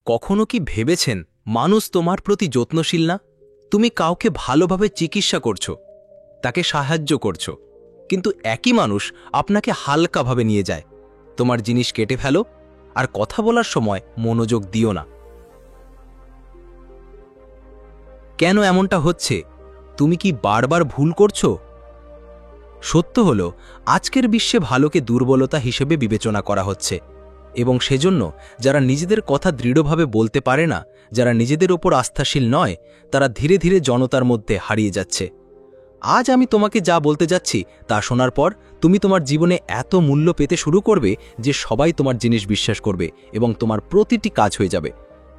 কখনো কি ভেবেছেন মানুষ তোমার প্রতি যত্নশীল না? তুমি কাউকে ভালোভাবে চিকিৎসা করছো, তাকে সাহায্য করছো, কিন্তু একই মানুষ আপনাকে হালকাভাবে নিয়ে যায়। তোমার জিনিস কেটে ফেলো আর কথা বলার সময় মনোযোগ দিও না। কেন এমনটা হচ্ছে? তুমি কি বারবার ভুল করছো? সত্য হলো, আজকের বিশ্বে ভালোকে দুর্বলতা হিসেবে বিবেচনা করা হচ্ছে, এবং সেজন্য যারা নিজেদের কথা দৃঢ়ভাবে বলতে পারে না, যারা নিজেদের ওপর আস্থাশীল নয়, তারা ধীরে ধীরে জনতার মধ্যে হারিয়ে যাচ্ছে। আজ আমি তোমাকে যা বলতে যাচ্ছি তা শোনার পর তুমি তোমার জীবনে এত মূল্য পেতে শুরু করবে যে সবাই তোমার জিনিস বিশ্বাস করবে এবং তোমার প্রতিটি কাজ হয়ে যাবে।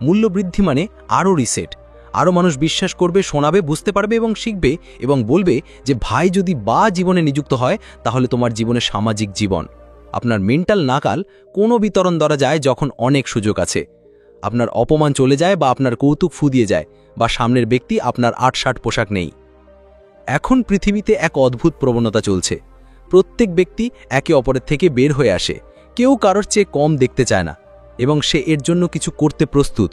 মূল্য বৃদ্ধি মানে আরও রিসেট, আরও মানুষ বিশ্বাস করবে, শোনাবে, বুঝতে পারবে এবং শিখবে, এবং বলবে যে ভাই যদি জীবনে নিযুক্ত হয় তাহলে তোমার জীবনে সামাজিক জীবন। আপনার মেন্টাল নাকাল কোনো বিতরণ ধরা যায় যখন অনেক সুযোগ আছে। আপনার অপমান চলে যায়, বা আপনার কৌতুক ফুদিয়ে যায়, বা সামনের ব্যক্তি আপনার ৮-৬০ পোশাক নেই। এখন পৃথিবীতে এক অদ্ভুত প্রবণতা চলছে। প্রত্যেক ব্যক্তি একে অপরের থেকে বের হয়ে আসে, কেউ কারোর চেয়ে কম দেখতে চায় না, এবং সে এর জন্য কিছু করতে প্রস্তুত।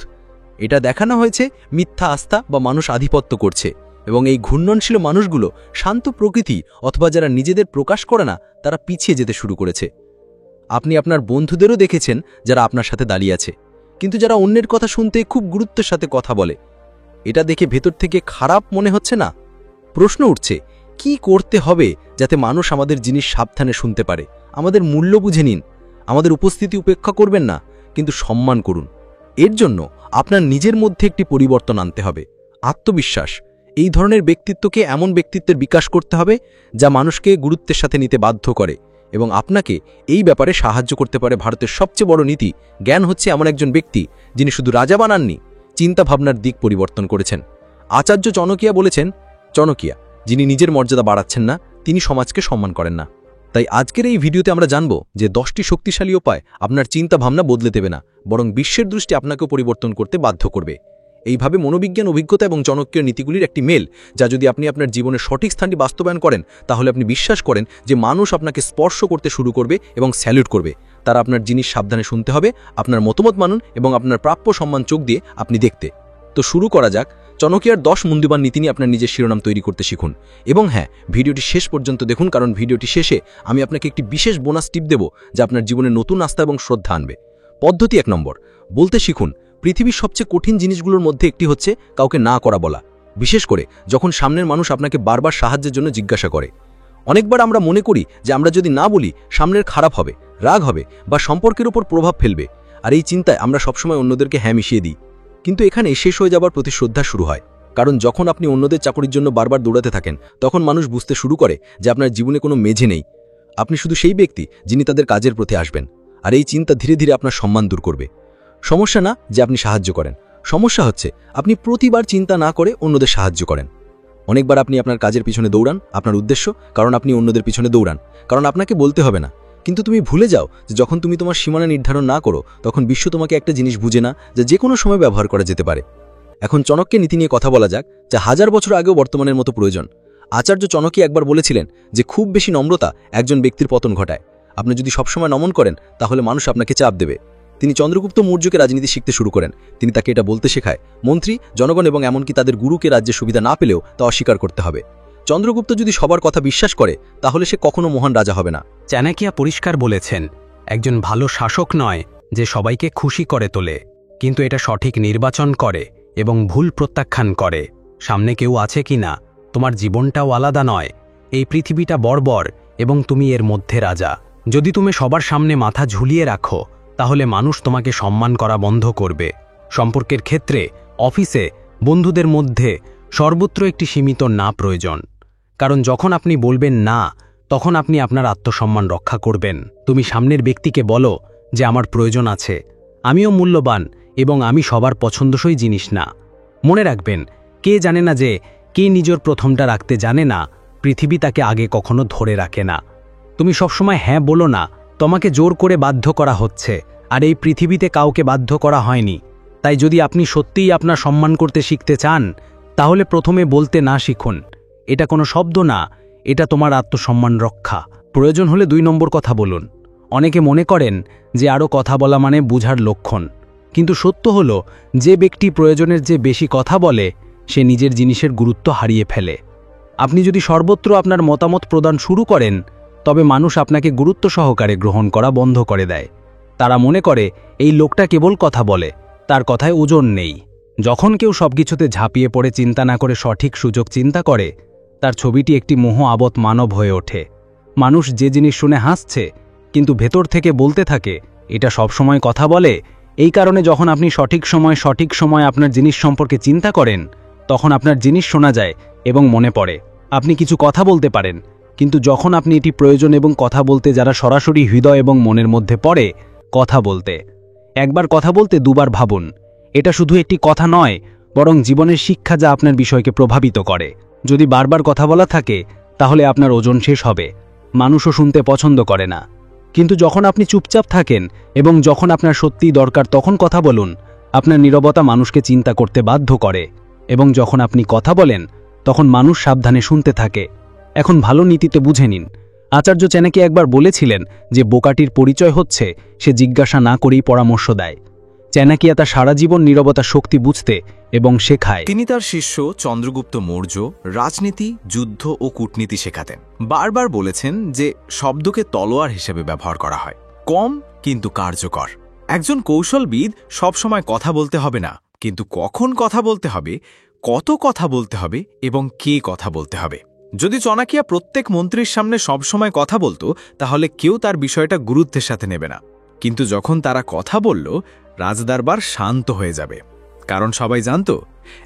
এটা দেখানো হয়েছে মিথ্যা আস্থা বা মানুষ আধিপত্য করছে, এবং এই ঘূর্ণনশীল মানুষগুলো শান্ত প্রকৃতি অথবা যারা নিজেদের প্রকাশ করে না তারা পিছিয়ে যেতে শুরু করেছে। আপনি আপনার বন্ধুদেরও দেখেছেন যারা আপনার সাথে দাঁড়িয়ে আছে, কিন্তু যারা অন্যের কথা শুনতে খুব গুরুত্বের সাথে কথা বলে। এটা দেখে ভেতর থেকে খারাপ মনে হচ্ছে না? প্রশ্ন উঠছে, কি করতে হবে যাতে মানুষ আমাদের জিনিস সাবধানে শুনতে পারে? আমাদের মূল্য বুঝে নিন, আমাদের উপস্থিতি উপেক্ষা করবেন না, কিন্তু সম্মান করুন। এর জন্য আপনার নিজের মধ্যে একটি পরিবর্তন আনতে হবে। আত্মবিশ্বাস, এই ধরনের ব্যক্তিত্বকে এমন ব্যক্তিত্বের বিকাশ করতে হবে যা মানুষকে গুরুত্বের সাথে নিতে বাধ্য করে এবং আপনাকে এই ব্যাপারে সাহায্য করতে পারে। ভারতের সবচেয়ে বড় নীতি জ্ঞান হচ্ছে এমন একজন ব্যক্তি যিনি শুধু রাজা বানাননি, চিন্তা ভাবনার দিক পরিবর্তন করেছেন। আচার্য চনকিয়া বলেছেন, চনকিয়া যিনি নিজের মর্যাদা বাড়াচ্ছেন না, তিনি সমাজকে সম্মান করেন না। তাই আজকের এই ভিডিওতে আমরা জানব যে 10টি শক্তিশালী উপায় আপনার চিন্তা ভাবনা বদলে দেবে না, বরং বিশ্বের দৃষ্টি আপনাকেও পরিবর্তন করতে বাধ্য করবে। এইভাবে মনোবিজ্ঞান, অভিজ্ঞতা এবং জনপ্রিয় নীতিগুলির একটি মেল, যা যদি আপনি আপনার জীবনের সঠিক স্থানটি বাস্তবায়ন করেন, তাহলে আপনি বিশ্বাস করেন যে মানুষ আপনাকে স্পর্শ করতে শুরু করবে এবং স্যালুট করবে। তারা আপনার জিনিস সাবধানে শুনতে হবে, আপনার মতামত মানুন এবং আপনার প্রাপ্য সম্মান চোখ দিয়ে আপনি দেখতে। তো শুরু করা যাক। চনকিয়ার 10 মূল্যবান নীতি নিয়ে আপনার নিজের শিরোনাম তৈরি করতে শিখুন। এবং হ্যাঁ, ভিডিওটি শেষ পর্যন্ত দেখুন, কারণ ভিডিওটি শেষে আমি আপনাকে একটি বিশেষ বোনাস টিপ দেব যা আপনার জীবনে নতুন আস্থা এবং শ্রদ্ধা আনবে। পদ্ধতি 1 নম্বর, বলতে শিখুন। পৃথিবীর সবচেয়ে কঠিন জিনিসগুলোর মধ্যে একটি হচ্ছে কাউকে না করা বলা, বিশেষ করে যখন সামনের মানুষ আপনাকে বারবার সাহায্যের জন্য জিজ্ঞাসা করে। অনেকবার আমরা মনে করি যে আমরা যদি না বলি সামনের খারাপ হবে, রাগ হবে বা সম্পর্কের উপর প্রভাব ফেলবে, আর এই চিন্তায় আমরা সবসময় অন্যদেরকে হ্যাঁ মিশিয়ে দিই। কিন্তু এখানে শেষ হয়ে যাবার প্রতি শ্রদ্ধা শুরু হয়, কারণ যখন আপনি অন্যদের চাকরির জন্য বারবার দৌড়াতে থাকেন, তখন মানুষ বুঝতে শুরু করে যে আপনার জীবনে কোনো মেঝে নেই। আপনি শুধু সেই ব্যক্তি যিনি তাদের কাজের প্রতি আসবেন, আর এই চিন্তা ধীরে ধীরে আপনার সম্মান দূর করবে। সমস্যা না যে আপনি সাহায্য করেন, সমস্যা হচ্ছে আপনি প্রতিবার চিন্তা না করে অন্যদের সাহায্য করেন। অনেকবার আপনি আপনার কাজের পিছনে দৌড়ান, আপনার উদ্দেশ্য, কারণ আপনি অন্যদের পিছনে দৌড়ান, কারণ আপনাকে বলতে হবে না। কিন্তু তুমি ভুলে যাও যে যখন তুমি তোমার সীমানা নির্ধারণ না করো, তখন বিশ্ব তোমাকে একটা জিনিস বুঝে না যা যে কোনো সময় ব্যবহার করা যেতে পারে। এখন চনকের নীতি নিয়ে কথা বলা যাক, যা 1000 বছর আগেও বর্তমানের মতো প্রয়োজন। আচার্য চনকি একবার বলেছিলেন যে খুব বেশি নম্রতা একজন ব্যক্তির পতন ঘটায়। আপনি যদি সবসময় নমন করেন, তাহলে মানুষ আপনাকে চাপ দেবে। তিনি চন্দ্রগুপ্ত মৌর্যকে রাজনীতি শিখতে শুরু করেন। তিনি তাকে এটা বলতে শেখায়, মন্ত্রী, জনগণ এবং এমনকি তাদের গুরুকে রাজ্যের সুবিধা না পেলেও তা অস্বীকার করতে হবে। চন্দ্রগুপ্ত যদি সবার কথা বিশ্বাস করে, তাহলে সে কখনো মহান রাজা হবে না। চাণক্য পরিষ্কার বলেছেন, একজন ভালো শাসক নয় যে সবাইকে খুশি করে তোলে, কিন্তু এটা সঠিক নির্বাচন করে এবং ভুল প্রত্যাখ্যান করে। সামনে কেউ আছে কিনা, তোমার জীবনটাও আলাদা নয়। এই পৃথিবীটা বর্বর এবং তুমি এর মধ্যে রাজা। যদি তুমি সবার সামনে মাথা ঝুলিয়ে রাখো, তাহলে মানুষ তোমাকে সম্মান করা বন্ধ করবে। সম্পর্কের ক্ষেত্রে, অফিসে, বন্ধুদের মধ্যে সর্বত্র একটি সীমিত না প্রয়োজন, কারণ যখন আপনি বলবেন না, তখন আপনি আপনার আত্মসম্মান রক্ষা করবেন। তুমি সামনের ব্যক্তিকে বলো যে আমার প্রয়োজন আছে, আমিও মূল্যবান এবং আমি সবার পছন্দসই জিনিস না। মনে রাখবেন, কে জানে না যে কে নিজের প্রথমটা রাখতে জানে না, পৃথিবী তাকে আগে কখনো ধরে রাখে না। তুমি সবসময় হ্যাঁ বলো না, তোমাকে জোর করে বাধ্য করা হচ্ছে, আর এই পৃথিবীতে কাউকে বাধ্য করা হয়নি। তাই যদি আপনি সত্যিই আপনার সম্মান করতে শিখতে চান, তাহলে প্রথমে বলতে না শিখুন। এটা কোনো শব্দ না, এটা তোমার আত্মসম্মান রক্ষা। প্রয়োজন হলে 2 নম্বর কথা বলুন। অনেকে মনে করেন যে আরও কথা বলা মানে বুঝার লক্ষণ, কিন্তু সত্য হলো, যে ব্যক্তি প্রয়োজনের যে বেশি কথা বলে সে নিজের জিনিসের গুরুত্ব হারিয়ে ফেলে। আপনি যদি সর্বত্র আপনার মতামত প্রদান শুরু করেন, তবে মানুষ আপনাকে গুরুত্ব সহকারে গ্রহণ করা বন্ধ করে দেয়। তারা মনে করে এই লোকটা কেবল কথা বলে, তার কথায় ওজন নেই। যখন কেউ সবকিছুতে ঝাঁপিয়ে পড়ে চিন্তা না করে সঠিক সুযোগ চিন্তা করে, তার ছবিটি একটি মোহ আবৎ মানব হয়ে ওঠে। মানুষ যে জিনিস শুনে হাসছে কিন্তু ভেতর থেকে বলতে থাকে এটা সবসময় কথা বলে। এই কারণে যখন আপনি সঠিক সময় আপনার জিনিস সম্পর্কে চিন্তা করেন, তখন আপনার জিনিস শোনা যায় এবং মনে পড়ে। আপনি কিছু কথা বলতে পারেন, কিন্তু যখন আপনি এটি প্রয়োজন এবং কথা বলতে যারা সরাসরি হৃদয় এবং মনের মধ্যে পড়ে, কথা বলতে একবার কথা বলতে দুবার ভাবুন। এটা শুধু একটি কথা নয়, বরং জীবনের শিক্ষা যা আপনার বিষয়কে প্রভাবিত করে। যদি বারবার কথা বলা থাকে, তাহলে আপনার ওজন শেষ হবে। মানুষও শুনতে পছন্দ করে না। কিন্তু যখন আপনি চুপচাপ থাকেন এবং যখন আপনার সত্যিই দরকার তখন কথা বলুন। আপনার নীরবতা মানুষকে চিন্তা করতে বাধ্য করে, এবং যখন আপনি কথা বলেন তখন মানুষ সাবধানে শুনতে থাকে। এখন ভালো নীতিতে বুঝে নিন। আচার্য চ্যানাকি একবার বলেছিলেন যে বোকাটির পরিচয় হচ্ছে সে জিজ্ঞাসা না করেই পরামর্শ দেয়। চ্যানাকিয়া তার সারা জীবন নীরবতা শক্তি বুঝতে এবং শেখায়। তিনি তার শিষ্য চন্দ্রগুপ্ত মৌর্য রাজনীতি, যুদ্ধ ও কূটনীতি শেখাতেন। বারবার বলেছেন যে শব্দকে তলোয়ার হিসেবে ব্যবহার করা হয়, কম কিন্তু কার্যকর। একজন কৌশলবিদ সবসময় কথা বলতে হবে না, কিন্তু কখন কথা বলতে হবে, কত কথা বলতে হবে এবং কে কথা বলতে হবে। যদি চাণক্য প্রত্যেক মন্ত্রীর সামনে সবসময় কথা বলতো, তাহলে কেউ তার বিষয়টা গুরুত্বের সাথে নেবে না। কিন্তু যখন তারা কথা বলল, রাজদরবার শান্ত হয়ে যাবে, কারণ সবাই জানত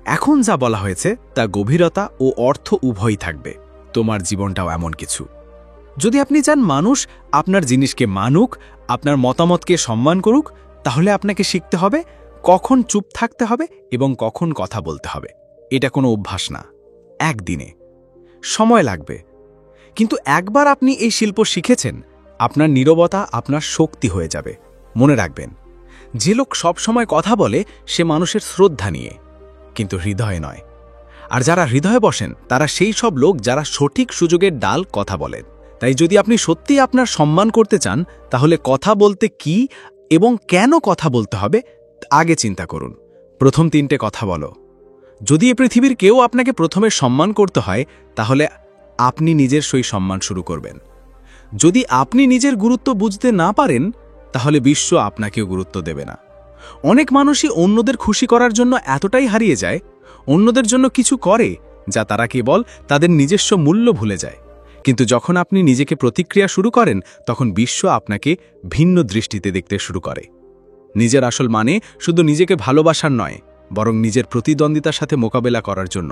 এখন যা বলা হয়েছে তা গভীরতা ও অর্থ উভয়ই থাকবে। তোমার জীবনটাও এমন কিছু। যদি আপনি চান মানুষ আপনার জিনিসকে মানুক, আপনার মতামতকে সম্মান করুক, তাহলে আপনাকে শিখতে হবে কখন চুপ থাকতে হবে এবং কখন কথা বলতে হবে। এটা কোনো অভ্যাস না, একদিনে সময় লাগবে। কিন্তু একবার আপনি এই শিল্প শিখেছেন, আপনার নীরবতা আপনার শক্তি হয়ে যাবে। মনে রাখবেন, যে লোক সবসময় কথা বলে সে মানুষের শ্রদ্ধা নিয়ে, কিন্তু হৃদয়ে নয়। আর যারা হৃদয়ে বসেন তারা সেই সব লোক যারা সঠিক সুযোগের ডাল কথা বলেন। তাই যদি আপনি সত্যিই আপনার সম্মান করতে চান, তাহলে কথা বলতে কি এবং কেন কথা বলতে হবে আগে চিন্তা করুন। প্রথম 3টে কথা বলো। যদি এ পৃথিবীর কেউ আপনাকে প্রথমে সম্মান করতে হয়, তাহলে আপনি নিজের সেই সম্মান শুরু করবেন। যদি আপনি নিজের গুরুত্ব বুঝতে না পারেন, তাহলে বিশ্ব আপনাকেও গুরুত্ব দেবে না। অনেক মানুষই অন্যদের খুশি করার জন্য এতটাই হারিয়ে যায়, অন্যদের জন্য কিছু করে যা তারা কেবল তাদের নিজস্ব মূল্য ভুলে যায়। কিন্তু যখন আপনি নিজেকে প্রতিক্রিয়া শুরু করেন, তখন বিশ্ব আপনাকে ভিন্ন দৃষ্টিতে দেখতে শুরু করে। নিজের আসল মানে শুধু নিজেকে ভালোবাসার নয়, বরং নিজের প্রতিদ্বন্দ্বিতার সাথে মোকাবেলা করার জন্য।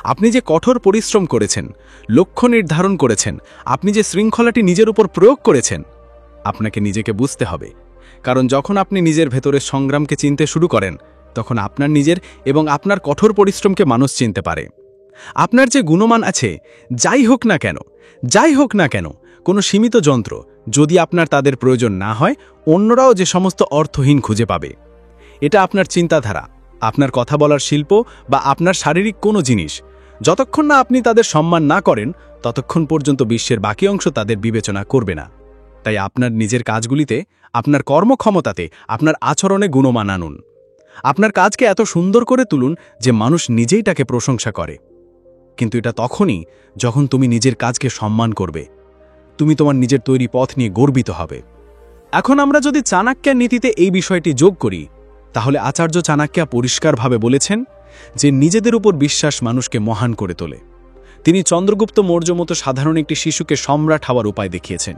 আপনি যে কঠোর পরিশ্রম করেছেন, লক্ষ্য নির্ধারণ করেছেন, আপনি যে শৃঙ্খলাটি নিজের উপর প্রয়োগ করেছেন, আপনাকে নিজেকে বুঝতে হবে। কারণ যখন আপনি নিজের ভেতরের সংগ্রামকে চিনতে শুরু করেন, তখন আপনার নিজের এবং আপনার কঠোর পরিশ্রমকে মানুষ চিনতে পারে। আপনার যে গুণমান আছে, যাই হোক না কেন, কোনো সীমিত যন্ত্র যদি আপনার তাদের প্রয়োজন না হয়, অন্যরাও যে সমস্ত অর্থহীন খুঁজে পাবে। এটা আপনার চিন্তাধারা, আপনার কথা বলার শিল্প বা আপনার শারীরিক কোনো জিনিস, যতক্ষণ না আপনি তাদের সম্মান না করেন, ততক্ষণ পর্যন্ত বিশ্বের বাকি অংশ তাদের বিবেচনা করবে না। তাই আপনার নিজের কাজগুলিতে, আপনার কর্মক্ষমতাতে, আপনার আচরণে গুণমান আনুন। আপনার কাজকে এত সুন্দর করে তুলুন যে মানুষ নিজেই তাকে প্রশংসা করে। কিন্তু এটা তখনই যখন তুমি নিজের কাজকে সম্মান করবে। তুমি তোমার নিজের তৈরি পথ নিয়ে গর্বিত হবে। এখন আমরা যদি চাণক্যের নীতিতে এই বিষয়টি যোগ করি, তাহলে আচার্য চাণক্য পরিষ্কারভাবে বলেছেন যে নিজেদের উপর বিশ্বাস মানুষকে মহান করে তোলে। তিনি চন্দ্রগুপ্ত মৌর্য মতো সাধারণ একটি শিশুকে সম্রাট হওয়ার উপায় দেখিয়েছেন।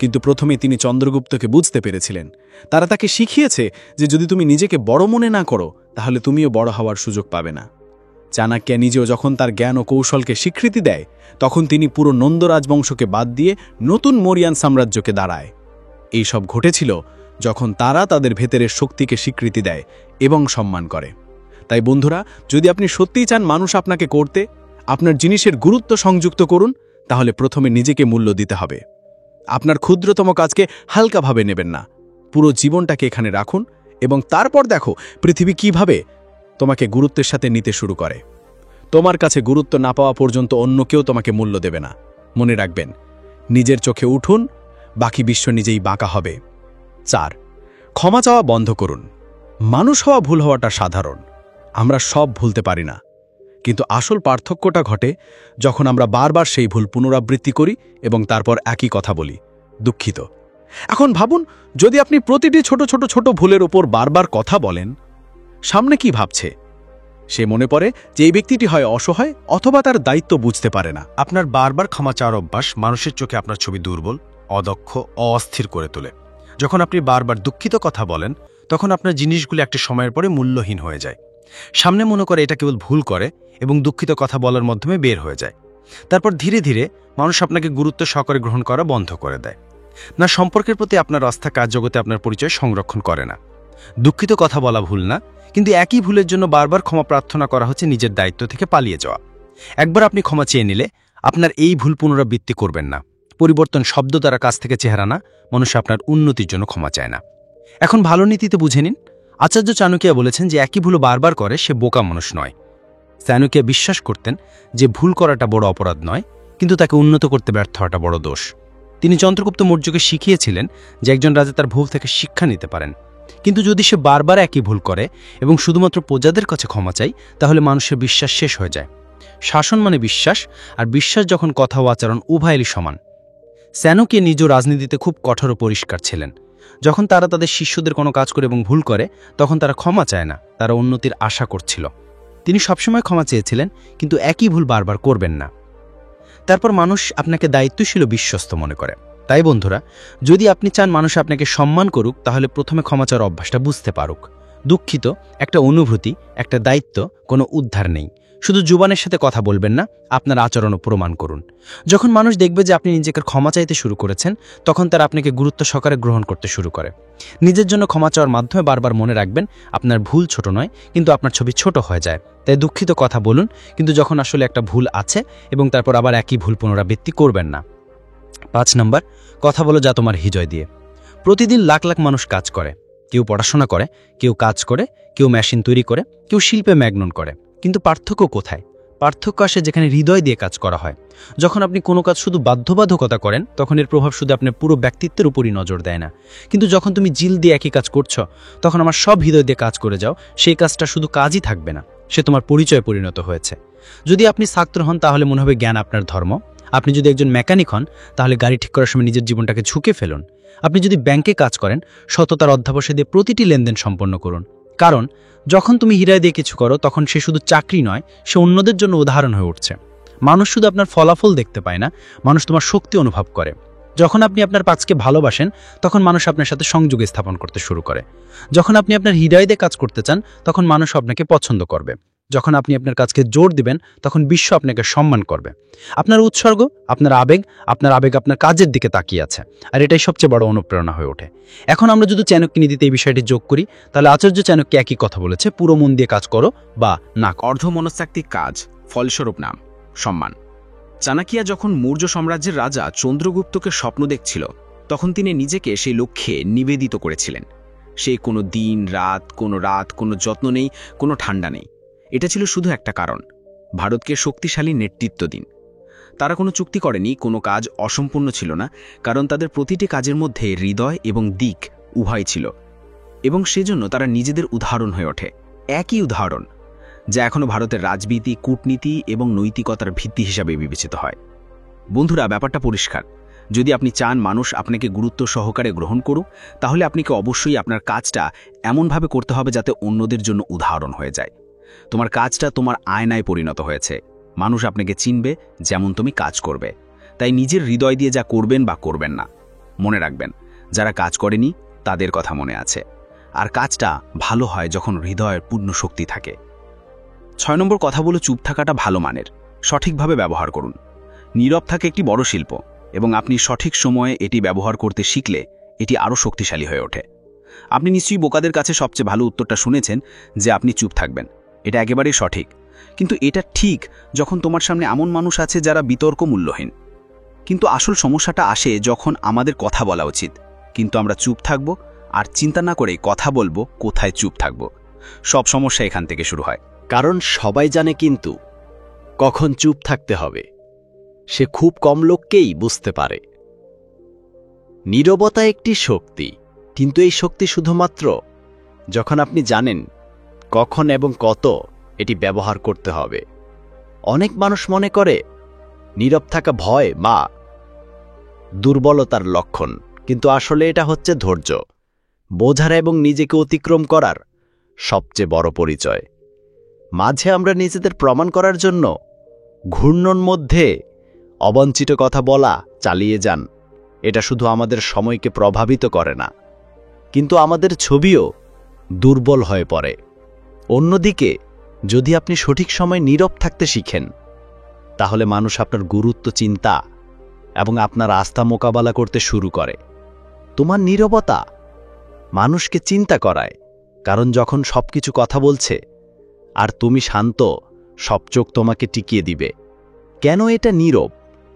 কিন্তু প্রথমে তিনি চন্দ্রগুপ্তকে বুঝতে পেরেছিলেন। তারা তাকে শিখিয়েছে যে যদি তুমি নিজেকে বড় মনে না করো, তাহলে তুমিও বড় হওয়ার সুযোগ পাবে না। চাণক্য নিজেও যখন তার জ্ঞান ও কৌশলকে স্বীকৃতি দেয়, তখন তিনি পুরো নন্দ রাজবংশকে বাদ দিয়ে নতুন মৌরিয়ান সাম্রাজ্যকে দাঁড়ায়। এই সব ঘটেছিল যখন তারা তাদের ভেতরের শক্তিকে স্বীকৃতি দেয় এবং সম্মান করে। তাই বন্ধুরা, যদি আপনি সত্যিই চান মানুষ আপনাকে করতে, আপনার জিনিসের গুরুত্ব সংযুক্ত করুন, তাহলে প্রথমে নিজেকে মূল্য দিতে হবে। আপনার ক্ষুদ্রতম কাজকে হালকাভাবে নেবেন না, পুরো জীবনটাকে এখানে রাখুন এবং তারপর দেখো পৃথিবী কিভাবে তোমাকে গুরুত্বের সাথে নিতে শুরু করে। তোমার কাছে গুরুত্ব না পাওয়া পর্যন্ত অন্য কেউ তোমাকে মূল্য দেবে না। মনে রাখবেন, নিজের চোখে উঠুন, বাকি বিশ্ব নিজেই বাঁকা হবে। 4. ক্ষমা চাওয়া বন্ধ করুন। মানুষ হওয়া ভুল হওয়াটা সাধারণ, আমরা সব ভুলতে পারি না, কিন্তু আসল পার্থক্যটা ঘটে যখন আমরা বারবার সেই ভুল পুনরাবৃত্তি করি এবং তারপর একই কথা বলি, দুঃখিত। এখন ভাবুন, যদি আপনি প্রতিটি ছোট ছোট ছোট ভুলের ওপর বারবার কথা বলেন, সামনে কি ভাবছে? সে মনে পড়ে যে এই ব্যক্তিটি হয় অসহায় অথবা তার দায়িত্ব বুঝতে পারে না। আপনার বারবার ক্ষমা চাওয়ার অভ্যাস মানুষের চোখে আপনার ছবি দুর্বল, অদক্ষ, অস্থির করে তোলে। যখন আপনি বারবার দুঃখিত কথা বলেন, তখন আপনার জিনিসগুলি একটা সময়ের পরে মূল্যহীন হয়ে যায়। সামনে মনে করে এটা কেবল ভুল করে এবং দুঃখিত কথা বলার মাধ্যমে বের হয়ে যায়। তারপর ধীরে ধীরে মানুষ আপনাকে গুরুত্ব সহকারে গ্রহণ করা বন্ধ করে দেয়। না, সম্পর্কের প্রতি আপনার আস্থা কাজ জগতে আপনার পরিচয় সংরক্ষণ করে না। দুঃখিত কথা বলা ভুল না, কিন্তু একই ভুলের জন্য বারবার ক্ষমা প্রার্থনা করা হচ্ছে নিজের দায়িত্ব থেকে পালিয়ে যাওয়া। একবার আপনি ক্ষমা চেয়ে নিলে আপনার এই ভুল পুনরাবৃত্তি করবেন না। পরিবর্তন শব্দ দ্বারা কাছ থেকে চেহারা না, মানুষ আপনার উন্নতির জন্য ক্ষমা চায় না। এখন ভালো নীতিতে বুঝে নিন, আচার্য চাণক্য বলেছেন যে একই ভুল বারবার করে সে বোকা মানুষ নয়। চাণক্য বিশ্বাস করতেন যে ভুল করাটা বড় অপরাধ নয়, কিন্তু তাকে উন্নত করতে ব্যর্থ হওয়াটা বড় দোষ। তিনি চন্দ্রগুপ্ত মৌর্যকে শিখিয়েছিলেন যে একজন রাজা তার ভুল থেকে শিক্ষা নিতে পারেন, কিন্তু যদি সে বারবার একই ভুল করে এবং শুধুমাত্র প্রজাদের কাছে ক্ষমা চায়, তাহলে মানুষের বিশ্বাস শেষ হয়ে যায়। শাসন মানে বিশ্বাস, আর বিশ্বাস যখন কথা ও আচরণ উভয়েরই সমান। চাণক্য নিজ রাজনীতিতে খুব কঠোর ও পরিষ্কার ছিলেন। যখন তারা তাদের শিষ্যদের কোনো কাজ করে এবং ভুল করে, তখন তারা ক্ষমা চায় না, তারা উন্নতির আশা করছিল। তিনি সবসময় ক্ষমা চেয়েছিলেন, কিন্তু একই ভুল বারবার করবেন না। তারপর মানুষ আপনাকে দায়িত্বশীল ও বিশ্বস্ত মনে করে। তাই বন্ধুরা, যদি আপনি চান মানুষ আপনাকে সম্মান করুক, তাহলে প্রথমে ক্ষমা চাওয়ার অভ্যাসটা বুঝতে পারুক। দুঃখিত একটা অনুভূতি, একটা দায়িত্ব, কোনো উদ্ধার নেই। শুধু জুবানের সাথে কথা বলবেন না, আপনার আচরণও প্রমাণ করুন। যখন মানুষ দেখবে যে আপনি নিজেকে ক্ষমা চাইতে শুরু করেছেন, তখন তারা আপনাকে গুরুত্ব সহকারে গ্রহণ করতে শুরু করে। নিজের জন্য ক্ষমা চাওয়ার মাধ্যমে বারবার মনে রাখবেন আপনার ভুল ছোট নয়, কিন্তু আপনার ছবি ছোট হয়ে যায়। তাই দুঃখিত কথা বলুন, কিন্তু যখন আসলে একটা ভুল আছে, এবং তারপর আবার একই ভুল পুনরাবৃত্তি করবেন না। 5 নম্বর, কথা বলো যা তোমার হৃদয় দিয়ে। প্রতিদিন লাখ লাখ মানুষ কাজ করে, কেউ পড়াশোনা করে, কেউ কাজ করে, কেউ মেশিন তৈরি করে, কেউ শিল্পে ম্যাগনন করে, কিন্তু পার্থক্য কোথায়? পার্থক্য আসে যেখানে হৃদয় দিয়ে কাজ করা হয়। যখন আপনি কোনো কাজ শুধু বাধ্যবাধকতা করেন, তখন এর প্রভাব শুধু আপনার পুরো ব্যক্তিত্বের উপরই নজর দেয় না। কিন্তু যখন তুমি জিল দিয়ে একই কাজ করছো, তখন আমার সব হৃদয় দিয়ে কাজ করে যাও, সেই কাজটা শুধু কাজই থাকবে না, সে তোমার পরিচয়ে পরিণত হয়েছে। যদি আপনি ছাত্র হন, তাহলে মনে হবে জ্ঞান আপনার ধর্ম। আপনি যদি একজন মেকানিক হন, তাহলে গাড়ি ঠিক করার সময় নিজের জীবনটাকে ঝুঁকে ফেলুন। আপনি যদি ব্যাংকে কাজ করেন, সততার অধ্যাবসায় দিয়ে প্রতিটি লেনদেন সম্পন্ন করুন। কারণ যখন তুমি হৃদয় দিয়ে কিছু করো, তখন সে শুধু চাকরি নয়, সে অন্যদের জন্য উদাহরণ হয়ে উঠছে। মানুষ শুধু আপনার ফলাফল দেখতে পায় না, মানুষ তোমার শক্তি অনুভব করে। যখন আপনি আপনার কাজকে ভালোবাসেন, তখন মানুষ আপনার সাথে সংযোগ স্থাপন করতে শুরু করে। যখন আপনি আপনার হৃদয় দিয়ে কাজ করতে চান, তখন মানুষ আপনাকে পছন্দ করবে। যখন আপনি আপনার কাজকে জোর দিবেন, তখন বিশ্ব আপনাকে সম্মান করবে। আপনার উৎসর্গ, আপনার আবেগ আপনার কাজের দিকে তাকিয়ে আছে, আর এটাই সবচেয়ে বড় অনুপ্রেরণা হয়ে ওঠে। এখন আমরা যদি চাণক্য নীতিতে এই বিষয়টি যোগ করি, তাহলে আচার্য চাণক্য একই কথা বলেছে, পুরো মন দিয়ে কাজ করো বা না। অর্ধ মনস্তাত্ত্বিক কাজ, ফলস্বরূপ নাম, সম্মান। চাণক্য যখন মৌর্য সাম্রাজ্যের রাজা চন্দ্রগুপ্তকে স্বপ্ন দেখছিল, তখন তিনি নিজেকে সেই লক্ষ্যে নিবেদিত করেছিলেন। সেই কোনো দিন রাত, কোনো যত্ন নেই, কোনো ঠান্ডা নেই। এটা ছিল শুধু একটা কারণ, ভারতকে শক্তিশালী নেতৃত্ব দিন। তারা কোনো চুক্তি করেনি, কোনো কাজ অসম্পূর্ণ ছিল না, কারণ তাদের প্রতিটি কাজের মধ্যে হৃদয় এবং দিক উভয় ছিল, এবং সেজন্য তারা নিজেদের উদাহরণ হয়ে ওঠে। একই উদাহরণ যা এখনও ভারতের রাজনীতি, কূটনীতি এবং নৈতিকতার ভিত্তি হিসাবে বিবেচিত হয়। বন্ধুরা, ব্যাপারটা পরিষ্কার। যদি আপনি চান মানুষ আপনাকে গুরুত্ব সহকারে গ্রহণ করুক, তাহলে আপনাকে অবশ্যই আপনার কাজটা এমনভাবে করতে হবে যাতে অন্যদের জন্য উদাহরণ হয়ে যায়। তোমার কাজটা তোমার আয়নায় পরিণত হয়েছে। মানুষ আপনাকে চিনবে যেমন তুমি কাজ করবে। তাই নিজের হৃদয় দিয়ে যা করবেন বা করবেন না, মনে রাখবেন, যারা কাজ করেনি তাদের কথা মনে আছে। আর কাজটা ভালো হয় যখন হৃদয়ের পূর্ণ শক্তি থাকে। 6 নম্বর কথা বলো চুপ থাকাটা ভালো মানের। সঠিকভাবে ব্যবহার করুন। নীরব থাকা একটি বড় শিল্প, এবং আপনি সঠিক সময়ে এটি ব্যবহার করতে শিখলে এটি আরও শক্তিশালী হয়ে ওঠে। আপনি নিশ্চয়ই বোকাদের কাছে সবচেয়ে ভালো উত্তরটা শুনেছেন যে আপনি চুপ থাকবেন। এটা একেবারেই সঠিক, কিন্তু এটা ঠিক যখন তোমার সামনে এমন মানুষ আছে যারা বিতর্ক মূল্যহীন। কিন্তু আসল সমস্যাটা আসে যখন আমাদের কথা বলা উচিত, কিন্তু আমরা চুপ থাকব আর চিন্তা না করে কথা বলবো কোথায় চুপ থাকব। সব সমস্যা এখান থেকে শুরু হয়। কারণ সবাই জানে কিন্তু কখন চুপ থাকতে হবে সে খুব কম লোককেই বুঝতে পারে। নীরবতা একটি শক্তি, কিন্তু এই শক্তি শুধুমাত্র যখন আপনি জানেন কখন এবং কত এটি ব্যবহার করতে হবে। অনেক মানুষ মনে করে নীরব থাকা ভয় বা দুর্বলতার লক্ষণ, কিন্তু আসলে এটা হচ্ছে ধৈর্য, বোঝার এবং নিজেকে অতিক্রম করার সবচেয়ে বড় পরিচয়। মাঝে আমরা নিজেদের প্রমাণ করার জন্য ঘূর্ণন মধ্যে অবাঞ্ছিত কথা বলা চালিয়ে যান। এটা শুধু আমাদের সময়কে প্রভাবিত করে না, কিন্তু আমাদের ছবিও দুর্বল হয়ে পড়ে। অন্যদিকে যদি আপনি সঠিক সময় নীরব থাকতে শিখেন, তাহলে মানুষ আপনার গুরুত্ব চিন্তা এবং আপনার আস্থা মোকাবেলা করতে শুরু করে। তোমার নীরবতা মানুষকে চিন্তা করায়, কারণ যখন সবকিছু কথা বলছে আর তুমি শান্ত, সব চোখ তোমাকে টিকিয়ে দিবে। কেন এটা নীরব?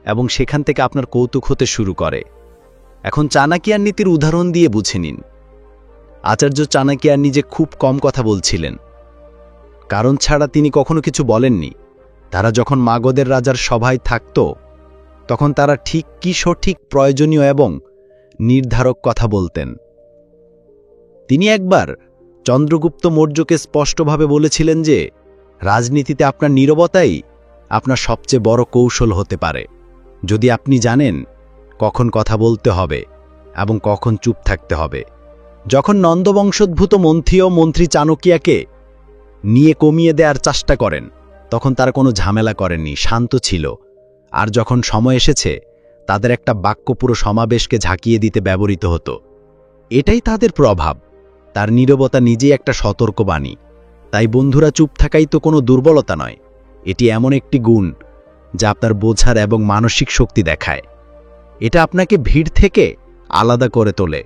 এবং সেখান থেকে আপনার কৌতুক হতে শুরু করে। এখন চাণক্যের নীতির উদাহরণ দিয়ে বুঝে নিন। আচার্য চাণক্য নিজে খুব কম কথা বলছিলেন, কারণ ছাড়া তিনি কখনো কিছু বলেননি। তারা যখন মাগধের রাজার সভায় থাকত, তখন তারা ঠিক কি সঠিক, প্রয়োজনীয় এবং নির্ধারক কথা বলতেন। তিনি একবার চন্দ্রগুপ্ত মৌর্যকে স্পষ্টভাবে বলেছিলেন যে রাজনীতিতে আপনার নীরবতাই আপনার সবচেয়ে বড় কৌশল হতে পারে। যদি আপনি জানেন কখন কথা বলতে হবে এবং কখন চুপ থাকতে হবে। যখন নন্দবংশোদ্ভূত মন্ত্রী চাণক্যকে নিয়ে কমিয়ে দেওয়ার চেষ্টা করেন, তখন তারা কোনো ঝামেলা করেননি, শান্ত ছিল। আর যখন সময় এসেছে, তাদের একটা বাক্য পুরো সমাবেশকে ঝাঁকিয়ে দিতে ব্যবহৃত হতো। এটাই তাদের প্রভাব। তার নীরবতা নিজেই একটা সতর্কবাণী। তাই বন্ধুরা, চুপ থাকাই তো কোনো দুর্বলতা নয়, এটি এমন একটি গুণ যা আপনার বোঝার এবং মানসিক শক্তি দেখায়। এটা আপনাকে ভিড় থেকে আলাদা করে তোলে।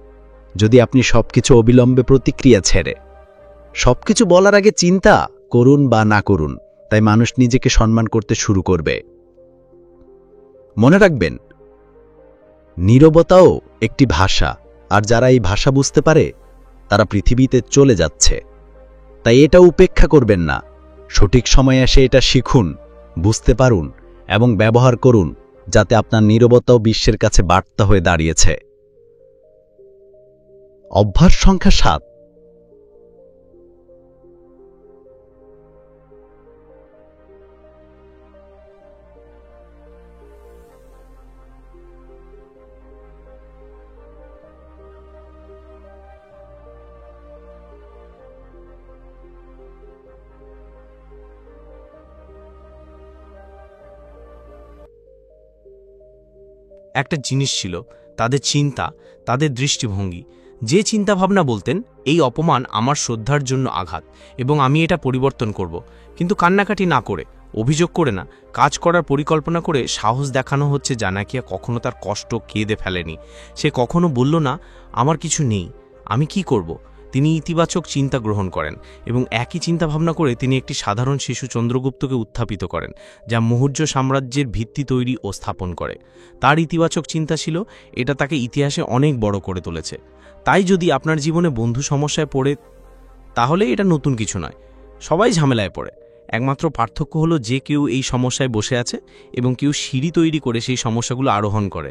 যদি আপনি সবকিছু অবিলম্বে প্রতিক্রিয়া ছেড়ে সবকিছু বলার আগে চিন্তা করুন বা না করুন, তাই মানুষ নিজেকে সম্মান করতে শুরু করবে। মনে রাখবেন, নীরবতাও একটি ভাষা, আর যারা এই ভাষা বুঝতে পারে তারা পৃথিবীতে চলে যাচ্ছে। তাই এটা উপেক্ষা করবেন না। সঠিক সময়ে এসে এটা শিখুন, বুঝতে পারুন এবং ব্যবহার করুন, যাতে আপনার নীরবতাও বিশ্বের কাছে বার্তা হয়ে দাঁড়িয়েছে। অভ্যাস সংখ্যা 7। একটা জিনিস ছিল তাদের চিন্তা, তাদের দৃষ্টিভঙ্গি। যে চিন্তাভাবনা বলতেন, এই অপমান আমার শ্রদ্ধার জন্য আঘাত এবং আমি এটা পরিবর্তন করব, কিন্তু কান্নাকাটি না করে, অভিযোগ করে না, কাজ করার পরিকল্পনা করে সাহস দেখানো হচ্ছে। চাণক্য কখনো তার কষ্ট কেঁদে ফেলেনি। সে কখনো বলল না আমার কিছু নেই, আমি কি করব। তিনি ইতিবাচক চিন্তা গ্রহণ করেন এবং একই চিন্তাভাবনা করে তিনি একটি সাধারণ শিশু চন্দ্রগুপ্তকে উত্থাপিত করেন, যা মৌর্য সাম্রাজ্যের ভিত্তি তৈরি ও স্থাপন করে। তার ইতিবাচক চিন্তা ছিল, এটা তাকে ইতিহাসে অনেক বড় করে তুলেছে। তাই যদি আপনার জীবনে বন্ধু সমস্যায় পড়ে, তাহলে এটা নতুন কিছু নয়। সবাই ঝামেলায় পড়ে। একমাত্র পার্থক্য হলো যে কেউ এই সমস্যায় বসে আছে এবং কেউ সিঁড়ি তৈরি করে সেই সমস্যাগুলো আরোহণ করে।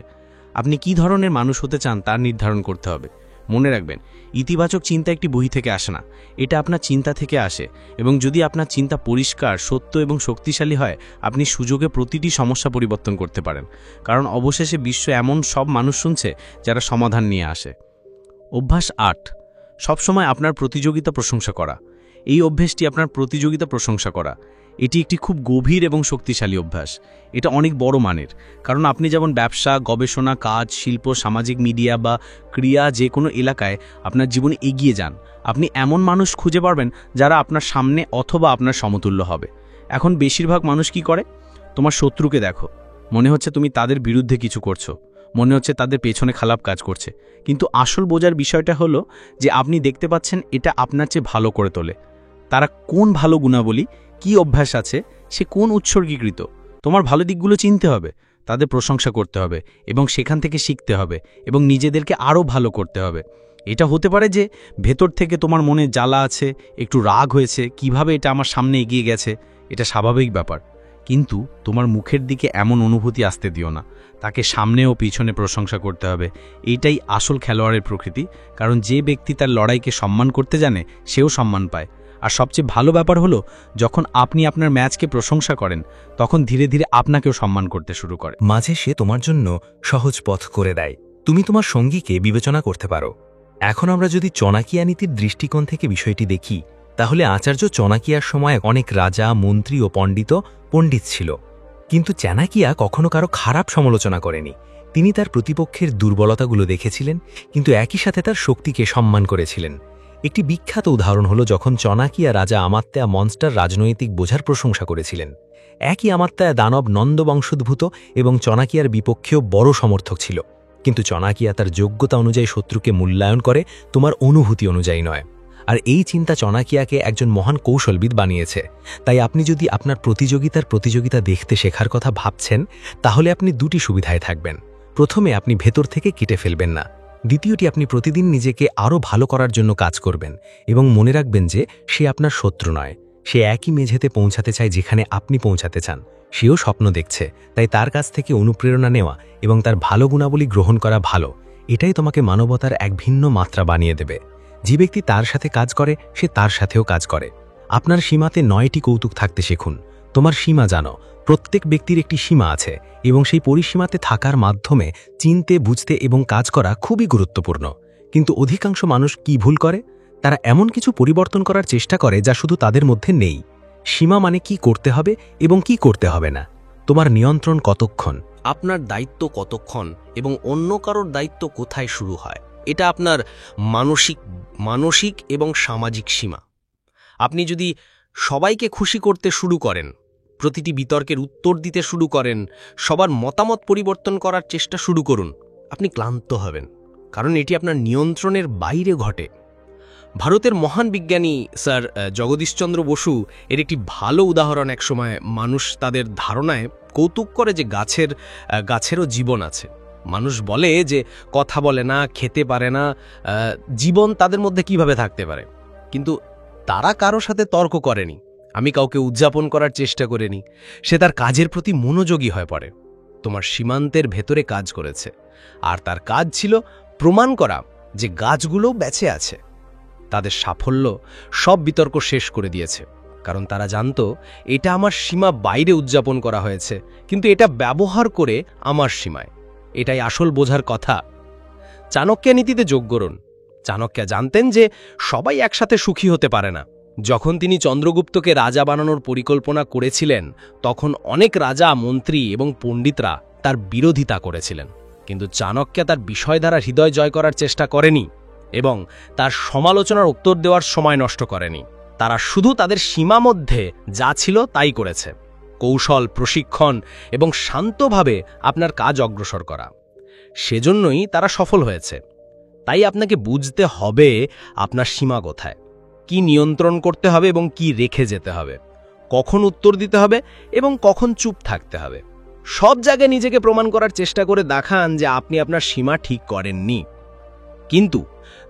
আপনি কি ধরনের মানুষ হতে চান তা নির্ধারণ করতে হবে। মনে রাখবেন, ইতিবাচক চিন্তা একটি বই থেকে আসে না, এটা আপনার চিন্তা থেকে আসে। এবং যদি আপনার চিন্তা পরিষ্কার, সত্য এবং শক্তিশালী হয়, আপনি সুযোগে প্রতিটি সমস্যা পরিবর্তন করতে পারেন। কারণ অবশেষে বিশ্ব এমন সব মানুষ শুনছে যারা সমাধান নিয়ে আসে। অভ্যাস 8। সবসময় আপনার প্রতিযোগিতা প্রশংসা করা। এই অভ্যাসটি আপনার প্রতিযোগিতা প্রশংসা করা। এটি একটি খুব গভীর এবং শক্তিশালী অভ্যাস। এটা অনেক বড় মানের, কারণ আপনি যেমন ব্যবসা, গবেষণা, কাজ, শিল্প, সামাজিক মিডিয়া বা ক্রিয়া, যে কোনো এলাকায় আপনার জীবনে এগিয়ে যান, আপনি এমন মানুষ খুঁজে পাবেন যারা আপনার সামনে অথবা আপনার সমতুল্য হবে। এখন বেশিরভাগ মানুষ কি করে? তোমার শত্রুকে দেখো, মনে হচ্ছে তুমি তাদের বিরুদ্ধে কিছু করছো, মনে হচ্ছে তাদের পেছনে খারাপ কাজ করছে। কিন্তু আসল বোঝার বিষয়টা হলো যে আপনি দেখতে পাচ্ছেন এটা আপনার চেয়ে ভালো করে তোলে। তারা কোন ভালো গুণাবলী, কি অভ্যাস আছে, সে কোন উৎসর্গীকৃত। তোমার ভালো দিকগুলো চিনতে হবে, তাদের প্রশংসা করতে হবে এবং সেখান থেকে শিখতে হবে এবং নিজেদেরকে আরও ভালো করতে হবে। এটা হতে পারে যে ভেতর থেকে তোমার মনে জ্বালা আছে, একটু রাগ হয়েছে, কিভাবে এটা আমার সামনে এগিয়ে গেছে, এটা স্বাভাবিক ব্যাপার। কিন্তু তোমার মুখের দিকে এমন অনুভূতি আসতে দিও না। তাকে সামনে ও পিছনে প্রশংসা করতে হবে। এইটাই আসল খেলোয়াড়ের প্রকৃতি, কারণ যে ব্যক্তি তার লড়াইকে সম্মান করতে জানে সেও সম্মান পায়। আর সবচেয়ে ভালো ব্যাপার হলো, যখন আপনি আপনার ম্যাচকে প্রশংসা করেন তখন ধীরে ধীরে আপনাকেও সম্মান করতে শুরু করে। মাঝে সে তোমার জন্য সহজ পথ করে দেয়। তুমি তোমার সঙ্গীকে বিবেচনা করতে পারো। এখন আমরা যদি চনাকিয়া নীতির দৃষ্টিকোণ থেকে বিষয়টি দেখি, তাহলে আচার্য চনাকিয়ার সময় অনেক রাজা, মন্ত্রী ও পণ্ডিত ছিল, কিন্তু চাণক্য কখনো কারো খারাপ সমালোচনা করেনি। তিনি তার প্রতিপক্ষের দুর্বলতাগুলো দেখেছিলেন, কিন্তু একই সাথে তার শক্তিকে সম্মান করেছিলেন। একটি বিখ্যাত উদাহরণ হলো যখন চনাকিয়া রাজা আমাত্যায়া মনস্টার রাজনৈতিক বোঝার প্রশংসা করেছিলেন। একই আমাত্যায়া দানব নন্দ বংশোদ্ভূত এবং চনাকিয়ার বিপক্ষেও বড় সমর্থক ছিল, কিন্তু চনাকিয়া তার যোগ্যতা অনুযায়ী শত্রুকে মূল্যায়ন করে, তোমার অনুভূতি অনুযায়ী নয়। আর এই চিন্তা চনাকিয়াকে একজন মহান কৌশলবিদ বানিয়েছে। তাই আপনি যদি আপনার প্রতিযোগিতা দেখতে শেখার কথা ভাবছেন, তাহলে আপনি দুটি সুবিধায় থাকবেন। প্রথমে, আপনি ভেতর থেকে কেটে ফেলবেন না। দ্বিতীয়টি, আপনি প্রতিদিন নিজেকে আরও ভালো করার জন্য কাজ করবেন এবং মনে রাখবেন যে সে আপনার শত্রু নয়। সে একই মেঝেতে পৌঁছাতে চায় যেখানে আপনি পৌঁছাতে চান। সেও স্বপ্ন দেখছে, তাই তার কাছ থেকে অনুপ্রেরণা নেওয়া এবং তার ভালো গুণাবলী গ্রহণ করা ভালো। এটাই তোমাকে মানবতার এক ভিন্ন মাত্রা বানিয়ে দেবে। যে ব্যক্তি তার সাথে কাজ করে, সে তার সাথেও কাজ করে। আপনার সীমাতে 9টি কৌতুক থাকতে শিখুন। তোমার সীমা জানো। প্রত্যেক ব্যক্তির একটি সীমা আছে এবং সেই পরিসীমাতে থাকার মাধ্যমে চিনতে, বুঝতে এবং কাজ করা খুবই গুরুত্বপূর্ণ। কিন্তু অধিকাংশ মানুষ কি ভুল করে? তারা এমন কিছু পরিবর্তন করার চেষ্টা করে যা শুধু তাদের মধ্যে নেই। সীমা মানে কি করতে হবে এবং কি করতে হবে না। তোমার নিয়ন্ত্রণ কতক্ষণ, আপনার দায়িত্ব কতক্ষণ এবং অন্য কারোর দায়িত্ব কোথায় শুরু হয়, এটা আপনার মানসিক এবং সামাজিক সীমা। আপনি যদি সবাইকে খুশি করতে শুরু করেন, প্রতিটি বিতর্কের উত্তর দিতে শুরু করেন, সবার মতামত পরিবর্তন করার চেষ্টা শুরু করুন, আপনি ক্লান্ত হবেন, কারণ এটি আপনার নিয়ন্ত্রণের বাইরে ঘটে। ভারতের মহান বিজ্ঞানী স্যার জগদীশচন্দ্র বসু এর একটি ভালো উদাহরণ। একসময় মানুষ তাদের ধারণায় কৌতুক করে যে গাছেরও জীবন আছে। মানুষ বলে যে কথা বলে না, খেতে পারে না, জীবন তাদের মধ্যে কিভাবে থাকতে পারে। কিন্তু তারা কারো সাথে তর্ক করেনি, আমি কাউকে উদযাপন করার চেষ্টা করিনি। সে তার কাজের প্রতি মনোযোগী হয়ে পড়ে। তোমার সীমান্তের ভেতরে কাজ করেছে, আর তার কাজ ছিল প্রমাণ করা যে গাছগুলো বেঁচে আছে। তাদের সাফল্য সব বিতর্ক শেষ করে দিয়েছে, কারণ তারা জানত এটা আমার সীমা বাইরে উদযাপন করা হয়েছে, কিন্তু এটা ব্যবহার করে আমার সীমায়। এটাই আসল বোঝার কথা। চাণক্য নীতিতে যোগ করুন। চাণক্য জানতেন যে সবাই একসাথে সুখী হতে পারে না। যখন তিনি চন্দ্রগুপ্তকে রাজা বানানোর পরিকল্পনা করেছিলেন, তখন অনেক রাজা, মন্ত্রী এবং পণ্ডিতরা তার বিরোধিতা করেছিলেন, কিন্তু চাণক্য তার বিষয় দ্বারা হৃদয় জয় করার চেষ্টা করেনি এবং তার সমালোচনার উত্তর দেওয়ার সময় নষ্ট করেনি। তারা শুধু তাদের সীমা মধ্যে যা ছিল তাই করেছে। কৌশল, প্রশিক্ষণ এবং শান্তভাবে আপনার কাজ অগ্রসর করা, সেজন্যই তারা সফল হয়েছে। তাই আপনাকে বুঝতে হবে আপনার সীমা কোথায়, কি নিয়ন্ত্রণ করতে হবে এবং কি রেখে যেতে হবে, কখন উত্তর দিতে হবে এবং কখন চুপ থাকতে হবে। সব জায়গায় নিজেকে প্রমাণ করার চেষ্টা করে দেখান যে আপনি আপনার সীমা ঠিক করেননি। কিন্তু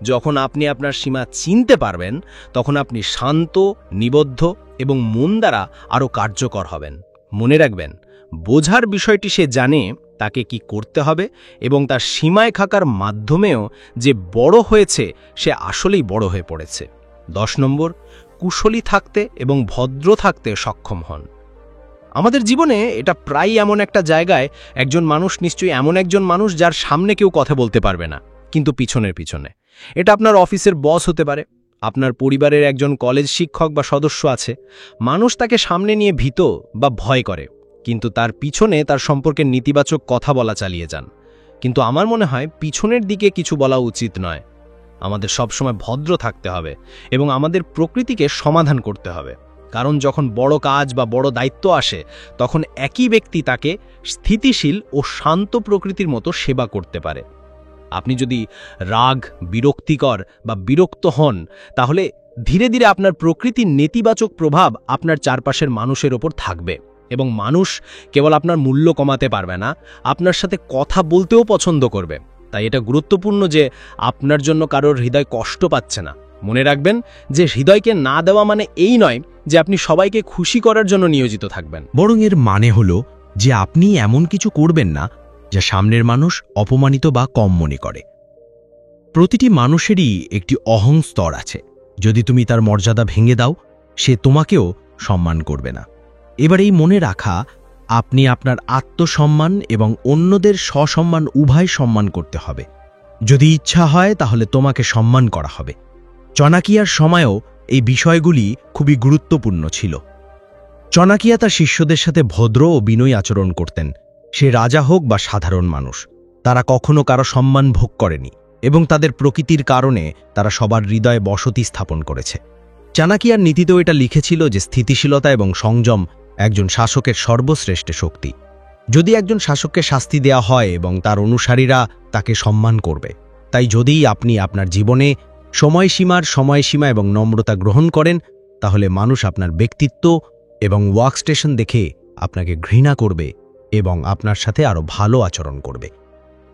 যখন আপনি আপনার সীমা চিনতে পারবেন, তখন আপনি শান্ত, নিবদ্ধ এবং মন দ্বারা আরও কার্যকর হবেন। মনে রাখবেন, বোঝার বিষয়টি সে জানে তাকে কি করতে হবে এবং তার সীমায় থাকার মাধ্যমেও যে বড় হয়েছে সে আসলেই বড় হয়ে পড়েছে। 10 নম্বর, কুশলী থাকতে এবং ভদ্র থাকতে সক্ষম হন। আমাদের জীবনে এটা প্রায় এমন একটা জায়গায়, একজন মানুষ নিশ্চয়ই এমন একজন মানুষ যার সামনে কেউ কথা বলতে পারবে না, কিন্তু পিছনের পিছনে। এটা আপনার অফিসের বস হতে পারে, আপনার পরিবারের একজন কলেজ শিক্ষক বা সদস্য আছে। মানুষ তাকে সামনে নিয়ে ভীত বা ভয় করে, কিন্তু তার পিছনে তার সম্পর্কে নেতিবাচক কথা বলা চালিয়ে যান। কিন্তু আমার মনে হয় পিছনের দিকে কিছু বলা উচিত নয়। আমাদের সবসময় ভদ্র থাকতে হবে এবং আমাদের প্রকৃতিকে সমাধান করতে হবে, কারণ যখন বড় কাজ বা বড় দায়িত্ব আসে, তখন একই ব্যক্তি তাকে স্থিতিশীল ও শান্ত প্রকৃতির মতো সেবা করতে পারে। আপনি যদি রাগ, বিরক্তিকর বা বিরক্ত হন, তাহলে ধীরে ধীরে আপনার প্রকৃতির নেতিবাচক প্রভাব আপনার চারপাশের মানুষের ওপর থাকবে এবং মানুষ কেবল আপনার মূল্য কমাতে পারবে না, আপনার সাথে কথা বলতেও পছন্দ করবে। তাই এটা গুরুত্বপূর্ণ যে আপনার জন্য কারোর হৃদয় কষ্ট পাচ্ছে না। মনে রাখবেন যে হৃদয়কে না দেওয়া মানে এই নয় যে আপনি সবাইকে খুশি করার জন্য নিয়োজিত থাকবেন। বরং এর মানে হল যে আপনি এমন কিছু করবেন না যা সামনের মানুষ অপমানিত বা কম মনে করে। প্রতিটি মানুষেরই একটি অহং স্তর আছে। যদি তুমি তার মর্যাদা ভেঙে দাও, সে তোমাকেও সম্মান করবে না। এবার এই মনে রাখা, আপনি আপনার আত্মসম্মান এবং অন্যদের স্বসম্মান উভয় সম্মান করতে হবে। যদি ইচ্ছা হয় তাহলে তোমাকে সম্মান করা হবে। চাণক্যের সময়েও এই বিষয়গুলি খুবই গুরুত্বপূর্ণ ছিল। চাণক্য তার শিষ্যদের সাথে ভদ্র ও বিনয়ী আচরণ করতেন। সে রাজা হোক বা সাধারণ মানুষ, তারা কখনো কারো সম্মান ভোগ করেনি এবং তাদের প্রকৃতির কারণে তারা সবার হৃদয়ে বসতি স্থাপন করেছে। চাণক্যের নীতিতেও এটা লিখেছিল যে স্থিতিশীলতা এবং সংযম একজন শাসকের সর্বশ্রেষ্ঠ শক্তি। যদি একজন শাসককে শাস্তি দেয়া হয় এবং তার অনুসারীরা তাকে সম্মান করবে, তাই যদি আপনি আপনার জীবনে সময়সীমা এবং নম্রতা গ্রহণ করেন, তাহলে মানুষ আপনার ব্যক্তিত্ব এবং ওয়ার্কস্টেশন দেখে আপনাকে ঘৃণা করবে এবং আপনার সাথে আরও ভালো আচরণ করবে।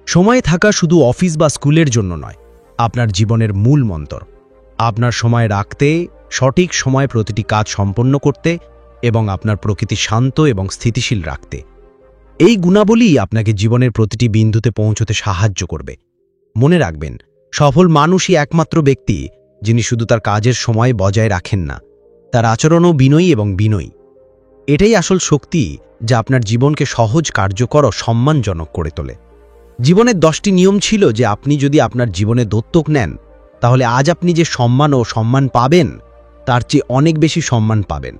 সময় থাকা শুধু অফিস বা স্কুলের জন্য নয়, আপনার জীবনের মূল মন্ত্র। আপনার সময় রাখতে, সঠিক সময়ে প্রতিটি কাজ সম্পন্ন করতে এবং আপনার প্রকৃতি শান্ত এবং স্থিতিশীল রাখতে। এই গুণাবলী আপনাকে জীবনের প্রতিটি বিন্দুতে পৌঁছতে সাহায্য করবে। মনে রাখবেন, সফল মানুষই একমাত্র ব্যক্তি যিনি শুধু তার কাজের সময় বজায় রাখেন না, তার আচরণও বিনয়ী এবং বিনয়ী। এটাই আসল শক্তি যা আপনার জীবনকে সহজ, কার্যকর ও সম্মানজনক করে তোলে। জীবনের 10টি নিয়ম ছিল যে আপনি যদি আপনার জীবনে দত্তক নেন, তাহলে আজ আপনি যে সম্মান পাবেন তার চেয়ে অনেক বেশি সম্মান পাবেন।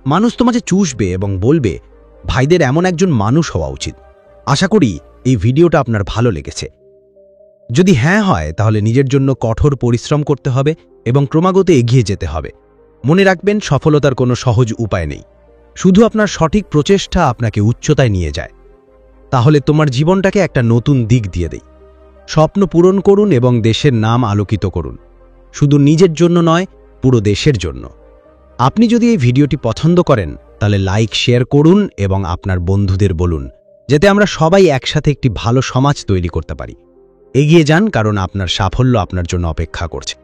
মানুষ তোমাকে চুষবে এবং বলবে, ভাইদের এমন একজন মানুষ হওয়া উচিত। আশা করি এই ভিডিওটা আপনার ভালো লেগেছে। যদি হ্যাঁ হয়, তাহলে নিজের জন্য কঠোর পরিশ্রম করতে হবে এবং ক্রমাগত এগিয়ে যেতে হবে। মনে রাখবেন, সফলতার কোনো সহজ উপায় নেই, শুধু আপনার সঠিক প্রচেষ্টা আপনাকে উচ্চতায় নিয়ে যায়। তাহলে তোমার জীবনটাকে একটা নতুন দিক দিয়ে দেই। স্বপ্ন পূরণ করুন এবং দেশের নাম আলোকিত করুন, শুধু নিজের জন্য নয়, পুরো দেশের জন্য। আপনি যদি এই ভিডিওটি পছন্দ করেন, তাহলে লাইক, শেয়ার করুন এবং আপনার বন্ধুদের বলুন, যাতে আমরা সবাই একসাথে একটি ভালো সমাজ তৈরি করতে পারি। এগিয়ে যান, কারণ আপনার সাফল্য আপনার জন্য অপেক্ষা করছে।